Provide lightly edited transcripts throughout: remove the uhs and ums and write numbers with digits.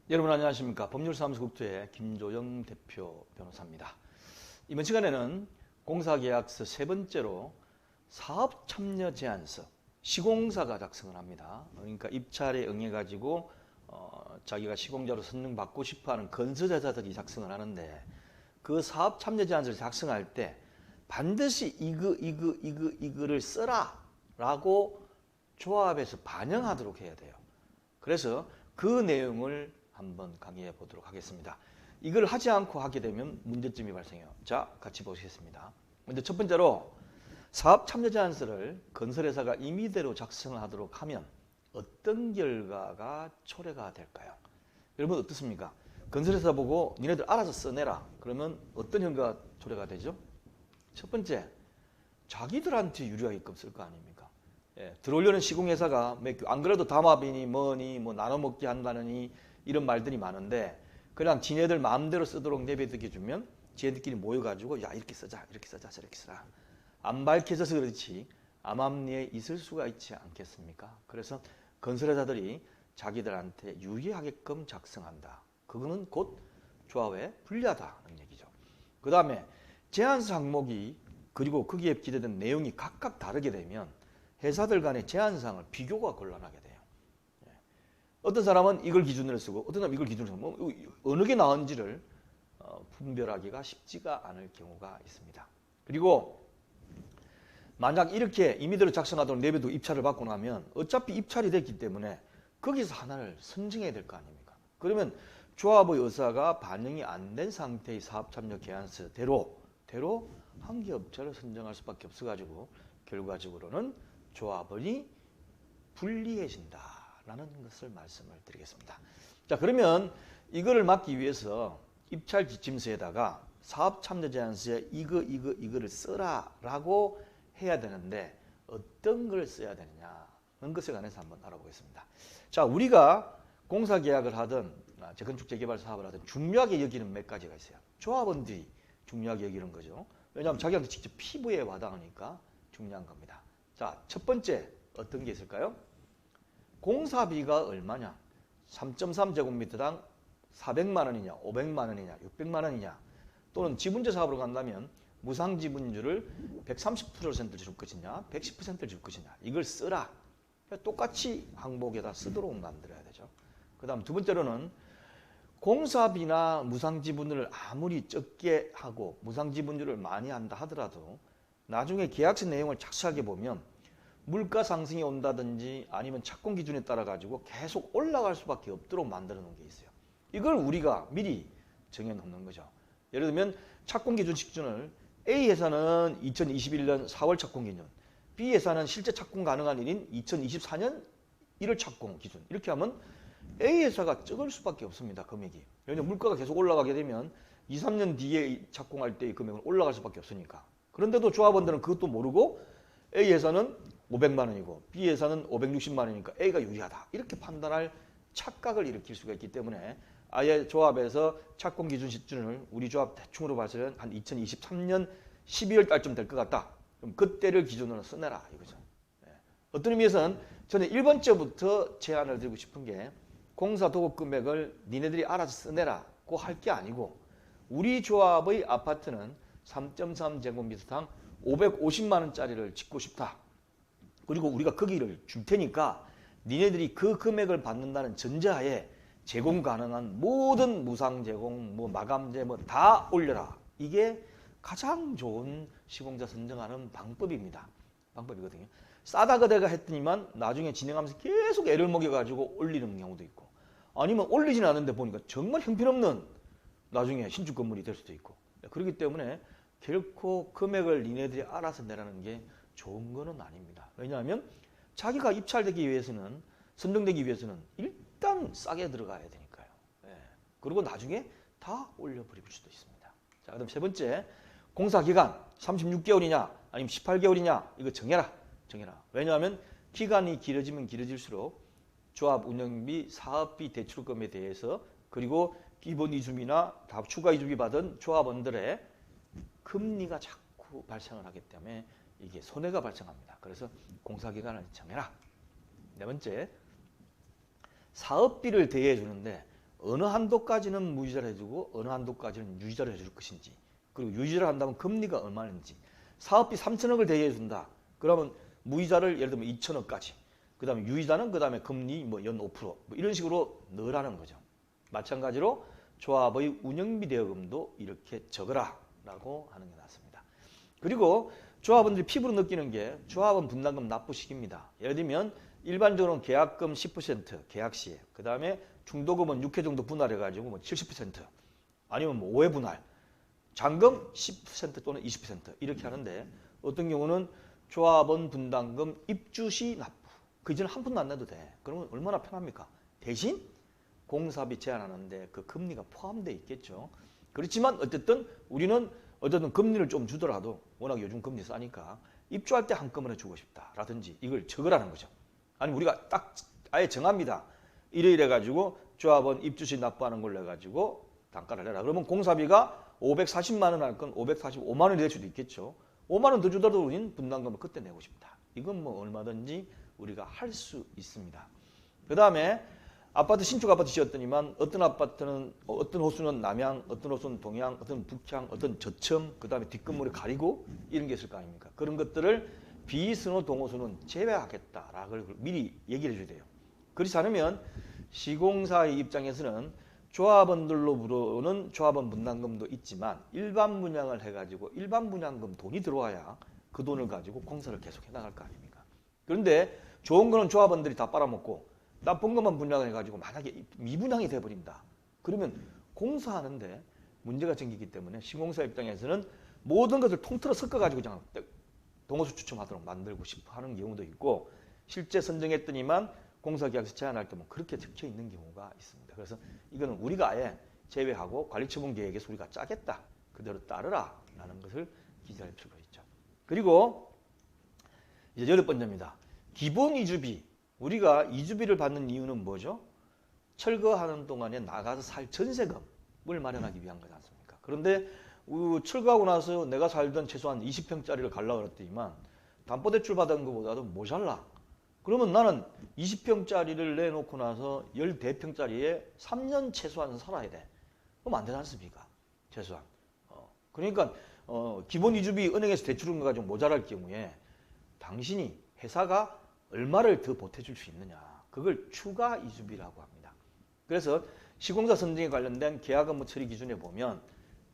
여러분 안녕하십니까. 법률사무소국토의 김조영 대표 변호사입니다. 이번 시간에는 공사계약서 세 번째로 사업참여제안서 시공사가 작성을 합니다. 그러니까 입찰에 응해가지고 자기가 시공자로 선정받고 싶어하는 건설회사들이 작성을 하는데 그 사업참여제안서를 작성할 때 반드시 이거를 써라 라고 조합에서 반영하도록 해야 돼요. 그래서 그 내용을 한번 강의해 보도록 하겠습니다. 이걸 하지 않고 하게 되면 문제점이 발생해요. 자, 같이 보시겠습니다. 먼저 첫 번째로 사업참여제안서를 건설회사가 임의대로 작성하도록 하면 어떤 결과가 초래가 될까요? 여러분 어떻습니까? 건설회사 보고 니네들 알아서 써내라. 그러면 어떤 결과가 초래가 되죠? 첫 번째, 자기들한테 유리하게끔 쓸 거 아닙니까? 들어오려는 시공회사가 안 그래도 담합이니 뭐니 뭐 나눠먹기 한다느니 이런 말들이 많은데 그냥 지네들 마음대로 쓰도록 내버려 주면 지네들끼리 모여가지고 야 이렇게 쓰자 이렇게 쓰자 저렇게 쓰라 안 밝혀져서 그렇지 암암리에 있을 수가 있지 않겠습니까? 그래서 건설회사들이 자기들한테 유리하게끔 작성한다. 그거는 곧 조합에 불리하다는 얘기죠. 그 다음에 제안서 항목이 그리고 거기에 기재된 내용이 각각 다르게 되면 회사들 간의 제안사항을 비교가 곤란하게 돼요. 어떤 사람은 이걸 기준으로 쓰고 어떤 사람은 이걸 기준으로 쓰고 어느 게 나은지를 분별하기가 쉽지가 않을 경우가 있습니다. 그리고 만약 이렇게 임의대로 작성하도록 내비두고 입찰을 받고 나면 어차피 입찰이 됐기 때문에 거기서 하나를 선정해야 될 거 아닙니까? 그러면 조합의 의사가 반영이 안 된 상태의 사업참여 계약서대로 한 개 업체를 선정할 수밖에 없어가지고 결과적으로는 조합원이 불리해진다라는 것을 말씀을 드리겠습니다. 자, 그러면 이거를 막기 위해서 입찰 지침서에다가 사업참여제안서에 이거를 써라라고 해야 되는데 어떤 걸 써야 되느냐는 것에 관해서 한번 알아보겠습니다. 자, 우리가 공사계약을 하든 재건축 재개발 사업을 하든 중요하게 여기는 몇 가지가 있어요. 조합원들이 중요하게 여기는 거죠. 왜냐하면 자기한테 직접 피부에 와닿으니까 중요한 겁니다. 자, 첫 번째 어떤 게 있을까요? 공사비가 얼마냐? 3.3제곱미터당 400만 원이냐, 500만 원이냐, 600만 원이냐, 또는 지분제 사업으로 간다면 무상지분율을 130%를 줄 것이냐, 110%를 줄 것이냐, 이걸 쓰라. 똑같이 항목에다 쓰도록 만들어야 되죠. 그 다음 두 번째로는 공사비나 무상지분율을 아무리 적게 하고 무상지분율을 많이 한다 하더라도 나중에 계약서 내용을 착실하게 보면 물가 상승이 온다든지 아니면 착공 기준에 따라 가지고 계속 올라갈 수밖에 없도록 만들어 놓은 게 있어요. 이걸 우리가 미리 정해 놓는 거죠. 예를 들면 착공 기준 시점을 A 회사는 2021년 4월 착공 기준, B 회사는 실제 착공 가능한 일인 2024년 1월 착공 기준. 이렇게 하면 A 회사가 적을 수밖에 없습니다. 금액이. 왜냐하면 물가가 계속 올라가게 되면 2, 3년 뒤에 착공할 때의 금액은 올라갈 수밖에 없으니까. 그런데도 조합원들은 그것도 모르고 A 회사는 500만 원이고 B 회사는 560만 원이니까 A가 유리하다. 이렇게 판단할 착각을 일으킬 수가 있기 때문에 아예 조합에서 착공 기준 시점을 우리 조합 대충으로 봐서는 한 2023년 12월 달쯤 될 것 같다. 그럼 그때를 기준으로 써내라 이거죠. 어떤 의미에서는 저는 1번째부터 제안을 드리고 싶은 게 공사 도급 금액을 니네들이 알아서 써내라고 할 게 아니고 우리 조합의 아파트는 3.3제곱미터당 550만 원짜리를 짓고 싶다. 그리고 우리가 거기를 줄 테니까 니네들이 그 금액을 받는다는 전제하에 제공 가능한 모든 무상 제공, 뭐 마감재 뭐 다 올려라. 이게 가장 좋은 시공자 선정하는 방법입니다. 방법이거든요. 싸다 그대가 했더니만 나중에 진행하면서 계속 애를 먹여가지고 올리는 경우도 있고 아니면 올리지는 않는데 보니까 정말 형편없는 나중에 신축 건물이 될 수도 있고 그렇기 때문에 결코 금액을 니네들이 알아서 내라는 게 좋은 거는 아닙니다. 왜냐하면 자기가 입찰되기 위해서는 선정되기 위해서는 일단 싸게 들어가야 되니까요. 그리고 나중에 다 올려버릴 수도 있습니다. 자, 그다음 세 번째 공사기간 36개월이냐 아니면 18개월이냐 이거 정해라. 왜냐하면 기간이 길어지면 길어질수록 조합 운영비, 사업비 대출금에 대해서 그리고 기본 이주비나 다 추가 이주비 받은 조합원들의 금리가 자꾸 발생을 하기 때문에 이게 손해가 발생합니다. 그래서 공사기간을 정해라. 네 번째, 사업비를 대여해 주는데 어느 한도까지는 무이자를 해주고 어느 한도까지는 유이자를 해줄 것인지, 그리고 유이자를 한다면 금리가 얼마인지, 사업비 3천억을 대여해 준다. 그러면 무이자를 예를 들면 2천억까지, 그 다음에 유이자는 그 다음에 금리 뭐 연 5% 뭐 이런 식으로 넣으라는 거죠. 마찬가지로 조합의 운영비 대여금도 이렇게 적으라 라고 하는 게 낫습니다. 그리고 조합원들이 피부로 느끼는 게 조합원 분담금 납부 시기입니다. 예를 들면 일반적으로는 계약금 10% 계약 시에, 그 다음에 중도금은 6회 정도 분할해가지고 뭐 70% 아니면 뭐 5회 분할, 잔금 10% 또는 20% 이렇게 하는데, 어떤 경우는 조합원 분담금 입주 시 납부, 그 이전에 한 푼도 안 내도 돼. 그러면 얼마나 편합니까? 대신 공사비 제한하는데 그 금리가 포함되어 있겠죠. 그렇지만 어쨌든 우리는 어쨌든 금리를 좀 주더라도 워낙 요즘 금리 싸니까 입주할 때 한꺼번에 주고 싶다라든지 이걸 적으라는 거죠. 아니면 우리가 딱 아예 정합니다. 이래 가지고 조합원 입주시 납부하는 걸로 해가지고 단가를 내라. 그러면 공사비가 540만 원 할 건 545만 원이 될 수도 있겠죠. 5만 원 더 주더라도 우리는 분담금을 그때 내고 싶다. 이건 뭐 얼마든지 우리가 할 수 있습니다. 그 다음에 아파트 신축 아파트 지었더니만 어떤 아파트는 어떤 호수는 남향, 어떤 호수는 동향, 어떤 북향, 어떤 저층, 그 다음에 뒷건물을 가리고 이런 게 있을 거 아닙니까? 그런 것들을 비선호 동호수는 제외하겠다라고 미리 얘기를 해줘야 돼요. 그렇지 않으면 시공사의 입장에서는 조합원들로부로는 조합원 분담금도 있지만 일반 분양을 해가지고 일반 분양금 돈이 들어와야 그 돈을 가지고 공사를 계속 해나갈 거 아닙니까? 그런데 좋은 거는 조합원들이 다 빨아먹고 나쁜 것만 분양을 해가지고 만약에 미분양이 돼버린다. 그러면 공사하는데 문제가 생기기 때문에 시공사 입장에서는 모든 것을 통틀어 섞어가지고 그냥 동호수 추첨하도록 만들고 싶어 하는 경우도 있고, 실제 선정했더니만 공사계약서 제한할 때면 그렇게 적혀 있는 경우가 있습니다. 그래서 이거는 우리가 아예 제외하고 관리처분 계획에서 우리가 짜겠다. 그대로 따르라 라는 것을 기재할 필요가 있죠. 그리고 이제 8번째입니다. 기본 이주비. 우리가 이주비를 받는 이유는 뭐죠? 철거하는 동안에 나가서 살 전세금을 마련하기 위한 거지 않습니까? 그런데 철거하고 나서 내가 살던 최소한 20평짜리를 가려고 그랬더니만 담보대출 받은 것보다도 모자라. 그러면 나는 20평짜리를 내놓고 나서 14평짜리에 3년 최소한 살아야 돼. 그럼 안 되지 않습니까? 최소한. 그러니까 기본 이주비 은행에서 대출을 가지고 모자랄 경우에 당신이 회사가 얼마를 더 보태줄 수 있느냐. 그걸 추가 이주비라고 합니다. 그래서 시공사 선정에 관련된 계약 업무 처리 기준에 보면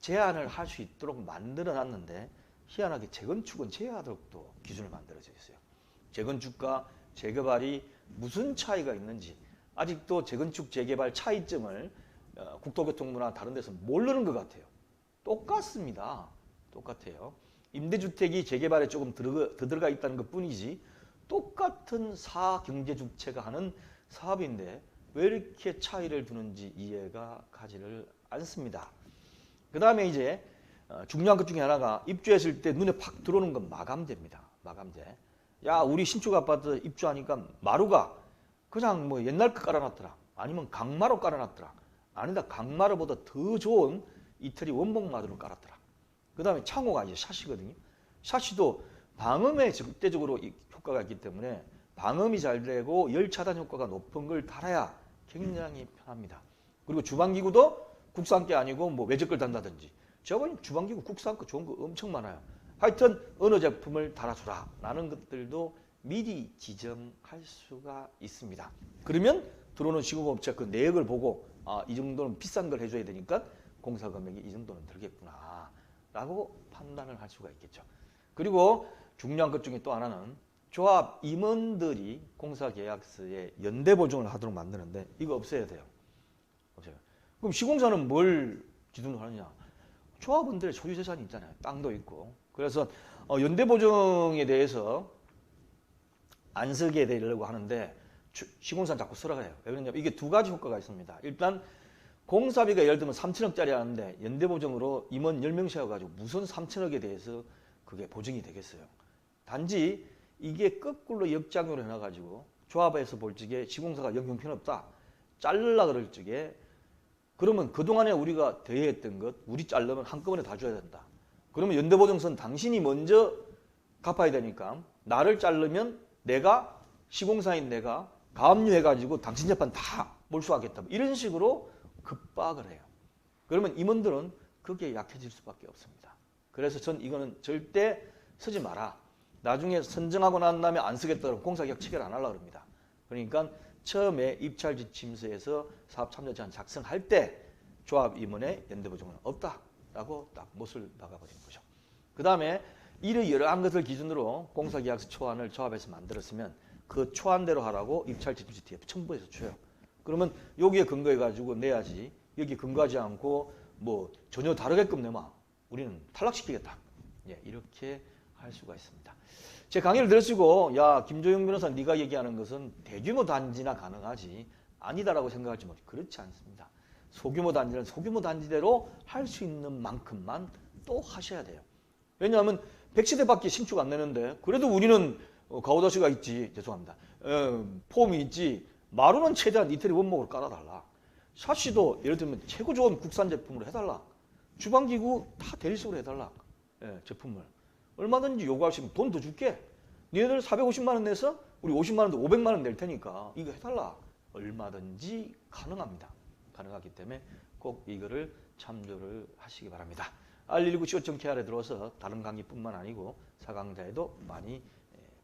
제한을 할 수 있도록 만들어 놨는데 희한하게 재건축은 제외하도록 또 기준을 만들어져 있어요. 재건축과 재개발이 무슨 차이가 있는지 아직도 재건축 재개발 차이점을 국토교통부나 다른 데서 모르는 것 같아요. 똑같습니다. 똑같아요. 임대주택이 재개발에 조금 더 들어가 있다는 것 뿐이지 똑같은 사경제주체가 하는 사업인데 왜 이렇게 차이를 두는지 이해가 가지를 않습니다. 그 다음에 이제 중요한 것 중에 하나가 입주했을 때 눈에 팍 들어오는 건 마감재입니다. 마감재. 야, 우리 신축 아파트 입주하니까 마루가 그냥 뭐 옛날 거 깔아놨더라. 아니면 강마루 깔아놨더라. 아니다, 강마루보다 더 좋은 이태리 원목 마루를 깔았더라. 그 다음에 창호가 이제 샤시거든요. 샤시도 방음에 절대적으로 효과가 있기 때문에 방음이 잘 되고 열 차단 효과가 높은 걸 달아야 굉장히 편합니다. 그리고 주방기구도 국산 게 아니고 뭐 외제 걸 단다든지. 제가 보니 주방기구 국산 거 좋은 거 엄청 많아요. 하여튼 어느 제품을 달아주라 라는 것들도 미리 지정할 수가 있습니다. 그러면 들어오는 시공업체 그 내역을 보고 이 정도는 비싼 걸 해줘야 되니까 공사 금액이 이 정도는 들겠구나 라고 판단을 할 수가 있겠죠. 그리고 중요한 것 중에 또 하나는 조합 임원들이 공사계약서에 연대보증을 하도록 만드는데 이거 없애야 돼요. 없애요. 그럼 시공사는 뭘 기준으로 하느냐? 조합원들의 소유재산이 있잖아요. 땅도 있고. 그래서 연대보증에 대해서 안 쓰게 되려고 하는데 시공사는 자꾸 쓰라고 해요. 왜 그러냐면 이게 두 가지 효과가 있습니다. 일단 공사비가 예를 들면 3천억짜리 하는데 연대보증으로 임원 10명 세워가지고 무슨 3천억에 대해서 그게 보증이 되겠어요. 단지 이게 거꾸로 역작용을 해놔가지고 조합에서 볼 적에 시공사가 영 형편없다. 자르려 그럴 적에 그러면 그동안에 우리가 대여했던 것 우리 자르면 한꺼번에 다 줘야 된다. 그러면 연대보증서는 당신이 먼저 갚아야 되니까 나를 자르면 내가 시공사인 내가 가압류해가지고 당신 재판 다 몰수하겠다. 이런 식으로 급박을 해요. 그러면 임원들은 거기에 약해질 수밖에 없습니다. 그래서 전 이거는 절대 쓰지 마라. 나중에 선정하고 난 다음에 안 쓰겠다 그러면 공사계약 체결 안 하려고 합니다. 그러니까 처음에 입찰지침서에서 사업참여 제한 작성할 때 조합 임원의 연대보증은 없다라고 딱 못을 박아버리는 거죠. 그 다음에 이러한 것을 기준으로 공사계약서 초안을 조합에서 만들었으면 그 초안대로 하라고 입찰지침서 뒤에 첨부해서 줘요. 그러면 여기에 근거해가지고 내야지. 여기 근거하지 않고 뭐 전혀 다르게끔 내면 우리는 탈락시키겠다. 예, 이렇게 할 수가 있습니다. 제 강의를 들으시고 야 김조영 변호사 네가 얘기하는 것은 대규모 단지나 가능하지 아니다라고 생각할지 모르겠어요. 그렇지 않습니다. 소규모 단지는 소규모 단지대로 할 수 있는 만큼만 또 하셔야 돼요. 왜냐하면 100세대밖에 신축 안 내는데 그래도 우리는 가오다시가 있지. 죄송합니다. 폼이 있지. 마루는 최대한 이태리 원목으로 깔아달라. 샤시도 예를 들면 최고 좋은 국산 제품으로 해달라. 주방기구 다 대리석으로 해달라. 예, 제품을. 얼마든지 요구할 수 있으면 돈 더 줄게. 니네들 450만 원 내서 우리 50만 원도 500만 원 낼 테니까 이거 해달라. 얼마든지 가능합니다. 가능하기 때문에 꼭 이거를 참조를 하시기 바랍니다. R119 시어청 케어에 들어와서 다른 강의뿐만 아니고 사강좌에도 많이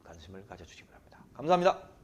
관심을 가져주시기 바랍니다. 감사합니다.